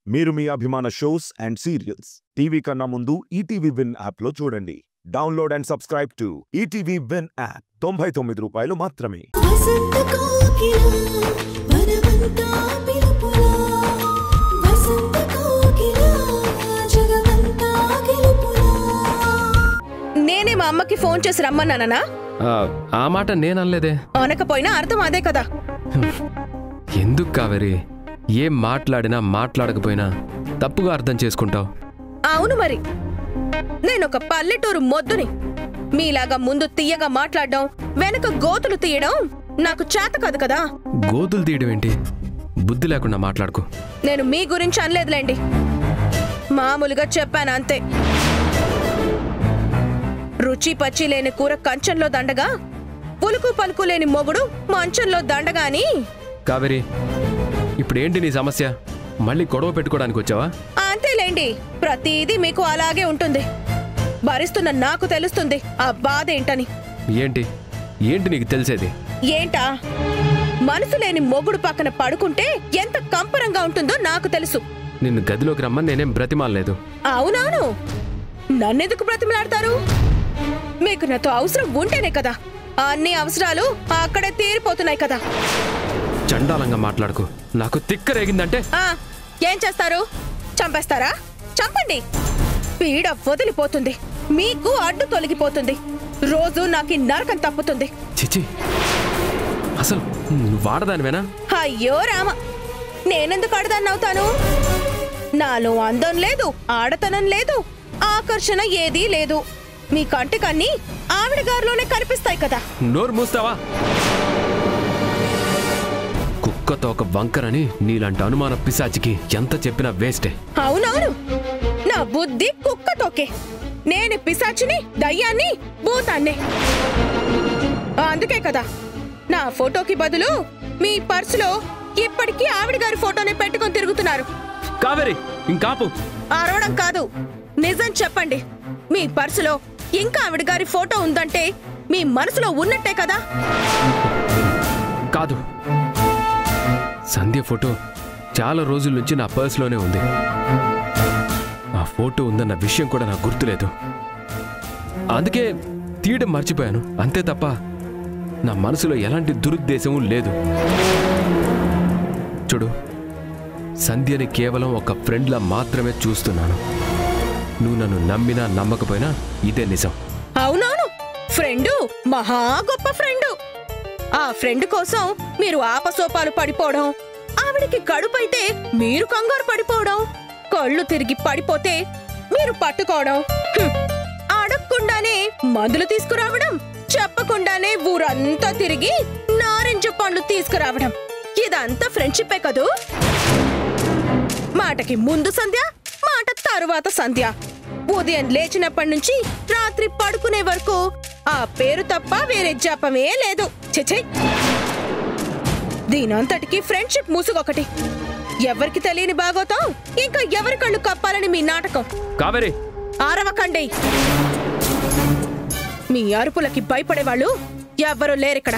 మీరు మీ అభిమాన shows and serials TV కన్నా ముందు ఈటీవీ విన్ యాప్ లో చూడండి. Download and subscribe to ETV win app. 99 రూపాయలు మాత్రమే. నేనే మా అమ్మకి ఫోన్ చేసి రమ్మన్నానా? ఆ మాట నేననలేదే. అనకపోయినా అర్థం అదే కదా. ఎందుకు కావేరి ఏం మాట్లాడినా మాట్లాడకపోయినా తప్పుగా అర్థం చేసుకుంటావు? అవును మరి, నేనొక పల్లెటూరు మొద్దుని. మీలాగా ముందు తీయగా మాట్లాడడం, వెనక గోతులు తీయడం నాకు చేత కాదు కదా. గోతులు తీయడం ఏంటి? బుద్ధి లేకుండా మాట్లాడుకో. నేను మీ గురించి అనలేదులేండి, మామూలుగా చెప్పాను అంతే. రుచి పచ్చి లేని కూర కంచంలో దండగా, పులుకు పలుకు లేని మొగుడు మంచంలో దండగా అని. కావేరి, ఇప్పుడేంటి నీ సమస్య? మళ్ళీ గొడవ పెట్టుకోవడానికి వచ్చావా? అంతేలేండి, ప్రతిదీ మీకు అలాగే ఉంటుంది. భరిస్తున్న నాకు తెలుస్తుంది ఆ బాధ ఏంటని. ఏంటి ఏంటి నీకు తెలిసేది? ఏంటా, మనసు లేని మొగుడు పక్కన పడుకుంటే ఎంత కంపరంగా ఉంటుందో నాకు తెలుసు. నిన్ను గదిలోకి రమ్మని నేనేం బ్రతిమాలలేదు. అవునవును, నన్నెందుకు బ్రతిమలాడతారు? మీకు నాతో అవసరం ఉంటేనే కదా అన్ని అవసరాలు అక్కడే తీరిపోతున్నాయి కదా. చండాలంగా మాట్లాడుకో. నాకు తిక్కరేగిందంటే ఏం చేస్తారు? చంపేస్తారా? చంపండి, పీడ వదిలిపోతుంది, మీకు అడ్డు తొలగిపోతుంది, రోజు నాకు నరకం తప్పుతుంది. చిచి, అసలు నువ్వు వాడదానివేనా? అయ్యో రామ, నేనెందుకు ఆడదాన్ని అవుతాను? నాలో అందం లేదు, ఆడతనం లేదు, ఆకర్షణ ఏదీ లేదు. మీ కంటికన్నీ ఆవిడ గారిలోనే కనిపిస్తాయి కదా. నోరు మూస్తావా? కుక్కతో ఒక వంకరని నీలాంటి అనుమాన పిశాచికి ఎంత చెప్పినా వేస్టే. అవునవును, నా బుద్ధి కుక్కతోకే. నేను పిశాచిని, దయ్యాన్ని, భూతాన్ని. అందుకే కదా నా ఫోటోకి బదులు మీ పర్సులో ఇప్పటికీ ఆవిడ గారి ఫోటోనే పెట్టుకొని తిరుగుతున్నారు. కావేరి, ఇంకాపు. అరవడం కాదు, నిజం చెప్పండి. మీ పర్సులో ఇంకా ఆవిడ గారి ఫోటో ఉందంటే మీ మనసులో ఉన్నట్టే కదా. కాదు, సంధ్య ఫోటో చాలా రోజుల నుంచి నా పర్సులోనే ఉంది. ఆ ఫోటో ఉందన్న విషయం కూడా నాకు గుర్తులేదు. అందుకే తీయడం మర్చిపోయాను అంతే తప్ప నా మనసులో ఎలాంటి దురుద్దేశం లేదు. చూడు, సంధ్యని కేవలం ఒక ఫ్రెండ్లా మాత్రమే చూస్తున్నాను. నువ్వు నన్ను నమ్మినా నమ్మకపోయినా ఇదే నిజం. అవునవును, ఫ్రెండు, మహా గొప్ప ఫ్రెండు. ఆ ఫ్రెండ్ కోసం మీరు ఆపసోపాలు పడిపోవడం, ఆవిడికి కడుపైతే మీరు కంగారు పడిపోవడం, కళ్ళు తిరిగి పడిపోతే మీరు పట్టుకోవడం, అడగకుండానే మందులు తీసుకురావడం, చెప్పకుండానే ఊరంతా తిరిగి నారింజ పండ్లు తీసుకురావడం, ఇదంతా ఫ్రెండ్షిప్పే కదూ. మాటకి ముందు సంధ్య, మాట తరువాత సంధ్య. ఉదయం లేచినప్పటి నుంచి రాత్రి పడుకునే వరకు ఆ పేరు తప్ప వేరే జపమే లేదు. చెచ్చే, దీనంతటికి ఫ్రెండ్షిప్ ముసుగొకటి. ఎవరికి తెలియని బాగోతాం, ఇంకా ఎవరి కళ్ళు కప్పాలని మీ నాటకం. కావేరి, ఆరవకండి. మీ అరుపులకి భయపడేవాళ్ళు ఎవ్వరూ లేరిక్కడ.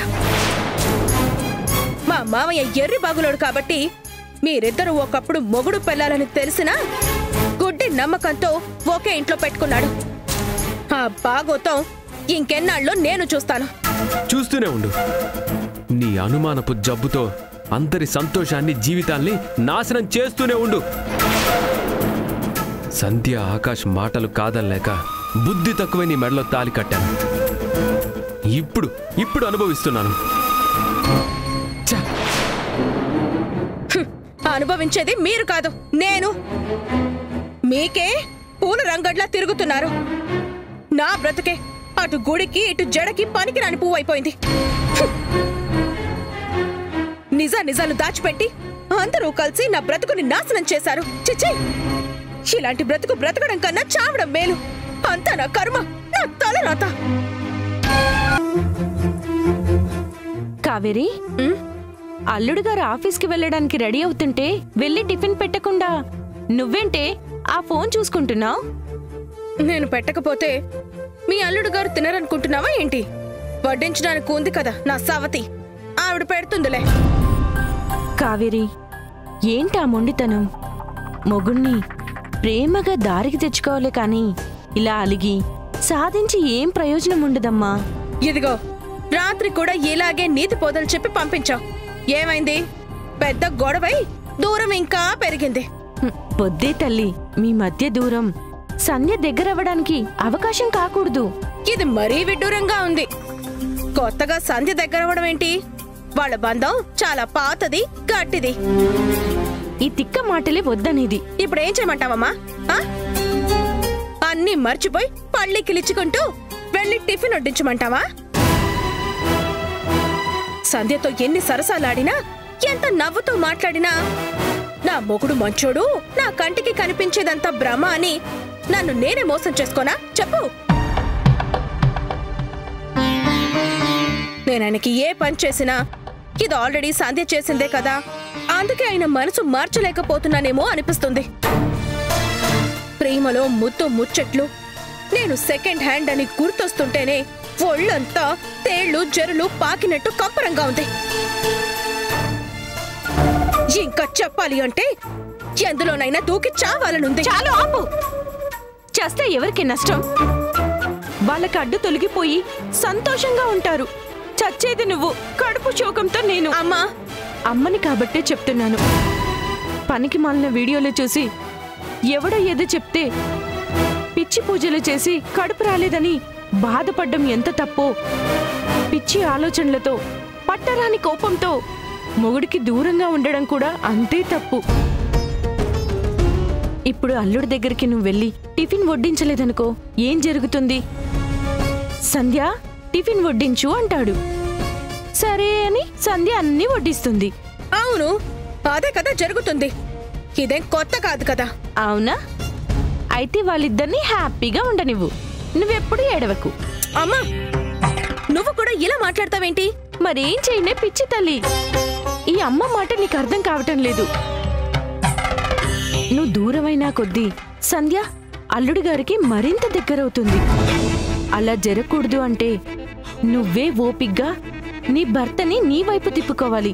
మా మామయ్య ఎర్రి బాగులోడు కాబట్టి మీరిద్దరూ ఒకప్పుడు మొగుడు పెళ్ళాలని తెలిసినా గుడ్డి నమ్మకంతో ఒకే ఇంట్లో పెట్టుకున్నాడు. ఆ బాగోతం ఇంకెన్నాళ్ళో నేను చూస్తాను. చూస్తూనే ఉండు. నీ అనుమానపు జబ్బుతో అందరి సంతోషాన్ని, జీవితాల్ని నాశనం చేస్తూనే ఉండు. సంధ్య, ఆకాష్ మాటలు కాదనలేక బుద్ధి తక్కువే నీ మెడలో తాలి కట్టాను. ఇప్పుడు అనుభవిస్తున్నాను. అనుభవించేది మీరు కాదు, నేను. మీకే పూల రంగడ్లా తిరుగుతున్నారు. నా బ్రతుకే అటు గుడికి ఇటు జడకి పనికిరాని పువ్వు అయిపోయింది. నిజాలు దాచిపెట్టి అందరూ కలిసి నా బ్రతుకుని నాశనం చేశారు. చిచ్చి, ఇలాంటి బ్రతుకు బ్రతకడం కన్నా చావడం మేలు. అంతా నా కర్మ, నా తలరాత. కావేరి, అల్లుడు గారు ఆఫీస్కి వెళ్ళడానికి రెడీ అవుతుంటే వెళ్ళి టిఫిన్ పెట్టకుండా నువ్వేంటే ఆ ఫోన్ చూసుకుంటున్నావు? నేను పెట్టకపోతే మీ అల్లుడు గారు తినరనుకుంటున్నావా ఏంటి? వడ్డించడానికి ఉంది కదా నా సవతి, ఆవిడ పెడుతుందిలే. కావేరి, ఏంటా మొండితనం? మొగుణ్ణి ప్రేమగా దారికి తెచ్చుకోవాలి కానీ ఇలా అలిగి సాధించి ఏం ప్రయోజనం ఉండదమ్మా. ఇదిగో రాత్రి కూడా ఇలాగే నీతి పోదలు చెప్పి పంపించావు. ఏమైంది? పెద్ద గొడవై దూరం ఇంకా పెరిగింది. పొద్దే తల్లి, మీ మధ్య దూరం సంధ్య దగ్గరవ్వడానికి అవకాశం కాకూడదు. ఇది మరీ విడ్డూరంగా ఉంది. కొత్తగా సంధ్య దగ్గరవ్వడం ఏంటి? వాళ్ళ బంధం చాలా పాతది, గట్టిది. ఈ తిక్క మాటలే వద్దనేది. ఇప్పుడేం చేయమంటావమ్మా? అన్నీ మర్చిపోయి పళ్ళి కిలిచుకుంటూ వెళ్ళి టిఫిన్ వడ్డించమంటావా? సంధ్యతో ఎన్ని సరసాలాడినా, ఎంత నవ్వుతూ మాట్లాడినా నా మొగుడు మంచోడు, నా కంటికి కనిపించేదంతా భ్రమ అని నన్ను నేనే మోసం చేసుకోనా? చెప్పు. నేనాయనకి ఏ పని చేసినా ఇది ఆల్రెడీ సంధ్య చేసిందే కదా, అందుకే ఆయన మనసు మార్చలేకపోతున్నానేమో అనిపిస్తుంది. ప్రేమలో ముద్దు ముచ్చట్లు నేను సెకండ్ హ్యాండ్ అని గుర్తొస్తుంటేనే ఒళ్ళంతా తేళ్లు జరులు పాకినట్టు కంపరంగా ఉంది. ఇంకా చెప్పాలి అంటే ఎందులోనైనా దూకి చావాలనుంది. చాలు ఆపు. చేస్తే ఎవరికి నష్టం? వాళ్ళకి అడ్డు తొలగిపోయి సంతోషంగా ఉంటారు. చచ్చేది నువ్వు, కడుపు శోకంతో నేను. అమ్మా, అమ్మని కాబట్టే చెప్తున్నాను. పనికి మాలిన వీడియోలు చూసి ఎవడో ఏదో చెప్తే పిచ్చి పూజలు చేసి కడుపు రాలేదని బాధపడ్డం ఎంత తప్పో, పిచ్చి ఆలోచనలతో పట్టరాని కోపంతో మొగుడికి దూరంగా ఉండడం కూడా అంతే తప్పు. ఇప్పుడు అల్లుడి దగ్గరికి నువ్వు వెళ్ళి టిఫిన్ వడ్డించలేదనుకో ఏం జరుగుతుంది? సంధ్య టిఫిన్ వడ్డించు అంటాడు. సరే అని సంధ్య అన్ని వడ్డిస్తుంది. అవును, అదే కదా జరుగుతుంది. ఇదేం కొత్త కాదు కదా. అవునా? అయితే వాళ్ళిద్దరిని హ్యాపీగా ఉండనివ్వు. నువ్వెప్పుడు ఏడవకు. అమ్మా, నువ్వు కూడా ఇలా మాట్లాడతావేంటి? మరేం చేయనే పిచ్చి తల్లి. ఈ అమ్మ మాట నీకు అర్థం కావటం లేదు. నువ్వు దూరమైనా కొద్దీ సంధ్య అల్లుడి గారికి మరింత దగ్గరవుతుంది. అలా జరగకూడదు అంటే నువ్వే ఓపిగ్గా నీ భర్తని నీ వైపు తిప్పుకోవాలి.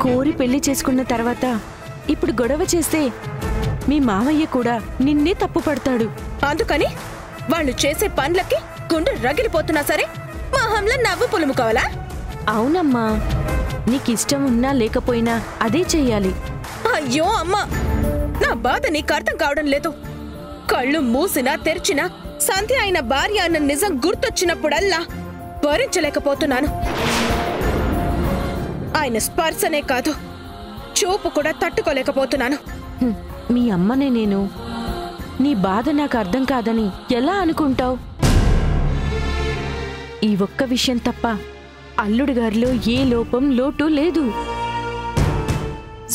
కోరి పెళ్లి చేసుకున్న తర్వాత ఇప్పుడు గొడవ చేస్తే మీ మావయ్య కూడా నిన్నే తప్పు పడతాడు. అందుకని వాళ్ళు చేసే పనులకి గుండె రగిలిపోతున్నా సరే మొహంలో నవ్వు పులుముకోవాలా? అవునమ్మా, నీకిష్టం ఉన్నా లేకపోయినా అదే చెయ్యాలి. అయ్యో అమ్మా, నా బాధ నీకు అర్థం కావడం లేదు. కళ్ళు మూసినా తెరిచినా సంధ్య అయిన భార్య అన్న నిజం గుర్తొచ్చినప్పుడల్లా భరించలేకపోతున్నాను. ఆయన స్పర్శనే కాదు, చూపు కూడా తట్టుకోలేకపోతున్నాను. మీ అమ్మనే నేను. నీ బాధ నాకు అర్థం కాదని ఎలా అనుకుంటావు? ఈ ఒక్క విషయం తప్ప అల్లుడి గారిలో ఏ లోపం లోటు లేదు.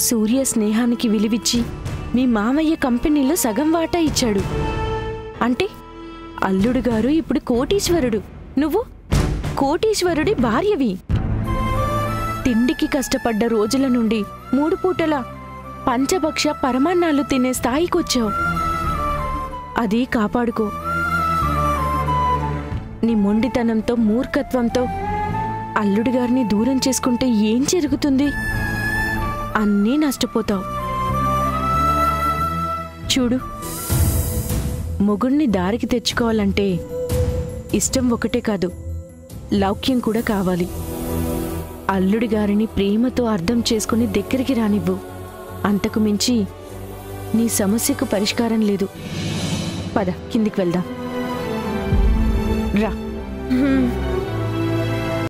సూర్య స్నేహానికి విలువిచ్చి మీ మామయ్య కంపెనీలో సగం వాటా ఇచ్చాడు. అంటే అల్లుడు గారు ఇప్పుడు కోటీశ్వరుడు, నువ్వు కోటీశ్వరుడి భార్యవి. తిండికి కష్టపడ్డ రోజుల నుండి 3 పూటల పంచభక్ష పరమాన్నాలు తినే స్థాయికొచ్చావు. అది కాపాడుకో. నీ మొండితనంతో మూర్ఖత్వంతో అల్లుడి గారిని దూరం చేసుకుంటే ఏం జరుగుతుంది? అన్నీ నష్టపోతావు. చూడు, మొగుణ్ణి దారికి తెచ్చుకోవాలంటే ఇష్టం ఒకటే కాదు, లౌక్యం కూడా కావాలి. అల్లుడి గారిని ప్రేమతో అర్థం చేసుకుని దగ్గరికి రానివ్వు. అంతకు మించి నీ సమస్యకు పరిష్కారం లేదు. పద, కిందికి వెళ్దాం రా.